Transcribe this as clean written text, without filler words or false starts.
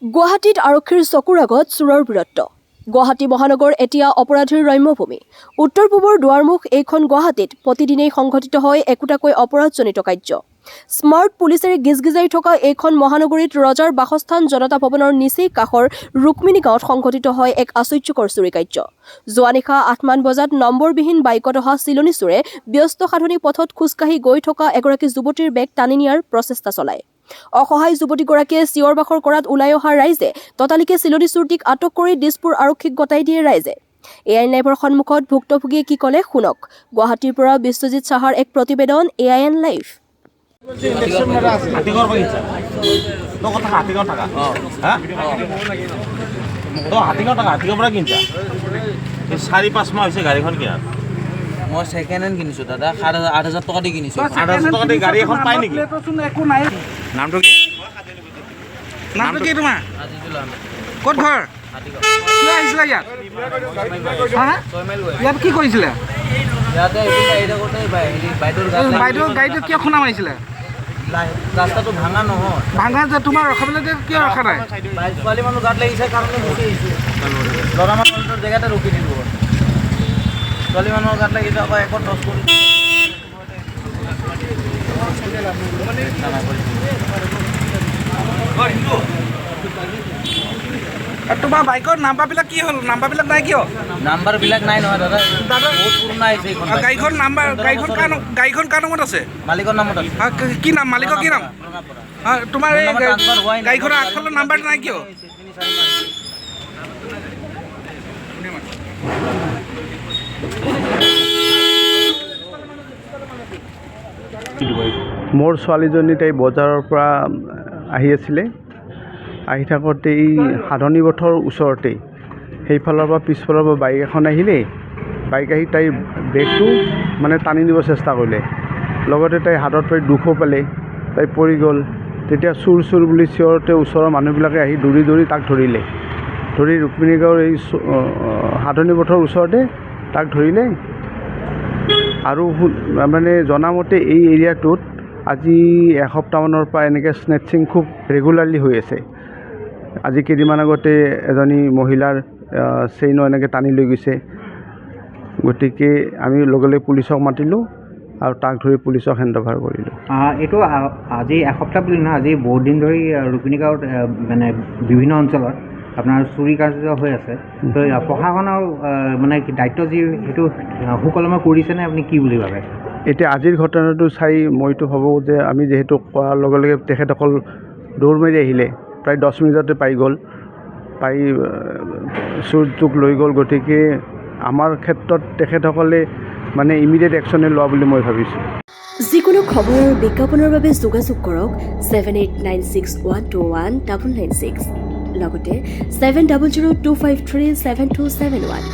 গুৱাহাটীত আৰক্ষীৰ চকুৰ আগত চোৰৰ বীৰত্ব। গুৱাহাটী মহানগৰ এতিয়া অপৰাধীৰ ৰম্যভূমি। উত্তৰ পূবৰ দুৱাৰমুখ এইখন গুৱাহাটীত প্ৰতিদিনেই সংঘটিত হয় একোটাকৈ অপৰাধজনিত কাৰ্য। স্মাৰ্ট পুলিচেৰে গিজগিজাই থকা এইখন মহানগৰীত ৰজাৰ বাসস্থান জনতা ভৱনৰ নিচেই কাষৰ ৰুক্মিণী গাঁৱত সংঘটিত হয় এক আশ্চৰ্যকৰ চুৰি কাৰ্য। যোৱা নিশা ৮ মান বজাত নম্বৰবিহীন বাইকত অহা চিলনী চোৰে ব্যস্ত সাধনী পথত খোজকাঢ়ি গৈ থকা এগৰাকী যুৱতীৰ বেগ টানি নিয়াৰ প্ৰচেষ্টা চলায়। অসহায় যুৱতীগৰাকীয়ে চিঞৰ বাখৰ কৰাত ওলাই অহা ৰাইজে ততালিকে চিলনী চোৰটিক আটক কৰি দিছপুৰ আৰক্ষীক গতাই দিয়ে ৰাইজে। এআইএন লাইভৰ সন্মুখত ভুক্তভোগীয়ে কি ক'লে শুনক। গুৱাহাটীৰ পৰা বিশ্বজিৎ সাহাৰ এক প্ৰতিবেদন এআইএন লাইভ। মই ছেকেণ্ড হেণ্ড কিনিছোঁ দাদা, 8,000 টকা দি কিনিছোঁ। 8,000 টকা দি গাড়ী এখন পায় নেকি? একো নাই। নামটো কি? নামটো কি তোমাৰ? ক'ত ঘৰ? কিয় আহিছিলা ইয়াত? ইয়াত কি কৰিছিলে? বাইদেউ গাড়ীটোত কিয় খুন্দা মাৰিছিলে? ৰাস্তাটো ভাঙা নহয়। ভাঙা যে তোমাৰ ৰখাবলৈ কিয় ৰখা নাই? ছোৱালী মানুহ গাত লাগিছে কাৰণে গুচি আহিছোঁ। ল'ৰা মানুহৰ জেগাতে ৰখি দিলোঁ। ছোৱালী মানুহৰ গাত লাগিছে আকৌ 110 কৰি তোমাৰ বাইকৰ নাম্বাৰবিলাক কি হ'ল? নাম্বাৰবিলাক নাই কিয়? নাম্বাৰবিলাক নাই নহয় দাদা। দাদা বহুত পুৰণা আহিছে এইখন। গাড়ীখন নাম্বাৰ গাড়ীখন কাৰ নামত আছে? মালিকৰ নামত আছে। কি নাম? মালিকৰ কি নাম? তোমাৰ এই গাড়ীখনৰ আগফালৰ নাম্বাৰটো নাই কিয়? মোৰ ছোৱালীজনী তাই বজাৰৰ পৰা আহি আছিলে। আহি থাকোঁতে এই সাধনী পথৰ ওচৰতেই সেইফালৰ পৰা পিছফালৰ পৰা বাইক এখন আহিলে। বাইক আহি তাইৰ বেগটো মানে টানি নিব চেষ্টা কৰিলে। লগতে তাই হাতত পৰি দুখো পালে, তাই পৰি গ'ল। তেতিয়া চোৰ চোৰ বুলি চিঞৰতে ওচৰৰ মানুহবিলাকে আহি দৌৰি দৌৰি তাক ধৰিলে। ধৰি ৰুক্মিণী গাঁৱৰ এই সাধনী পথৰ ওচৰতে তাক ধৰিলে। আৰু মানে জনামতে এই এৰিয়াটোত আজি এসপ্তাহমানৰ পৰা এনেকৈ স্নেটচিং খুব ৰেগুলাৰলি হৈ আছে। আজি কেইদিনমান আগতে এজনী মহিলাৰ চেইনো এনেকৈ টানি লৈ গৈছে। গতিকে আমি লগে লগে পুলিচক মাতিলোঁ আৰু তাক ধৰি পুলিচক হেণ্ডঅভাৰ কৰিলোঁ। এইটো আজি এসপ্তাহ বুলি নহয়, আজি বহুত দিন ধৰি ৰুক্মিণী গাঁৱত মানে বিভিন্ন অঞ্চলত আপোনাৰ চুৰি কাৰ্য হৈ আছে। তো প্ৰশাসনৰ মানে দায়িত্ব যি সেইটো সুকলমে কৰিছেনে আপুনি কি বুলি ভাবে? এতিয়া আজিৰ ঘটনাটো চাই মইতো ভাবোঁ যে আমি যিহেতু কৰাৰ লগে লগে তেখেতসকল দৌৰ মাৰি আহিলে, প্ৰায় 10 মিনিটতে পাই গ'ল, পাই চোৰটোক লৈ গ'ল। গতিকে আমাৰ ক্ষেত্ৰত তেখেতসকলে মানে ইমিডিয়েট একশ্যনে লোৱা বুলি মই ভাবিছোঁ। যিকোনো খবৰ আৰু বিজ্ঞাপনৰ বাবে যোগাযোগ কৰক 7896121996 লগতে 7002537271।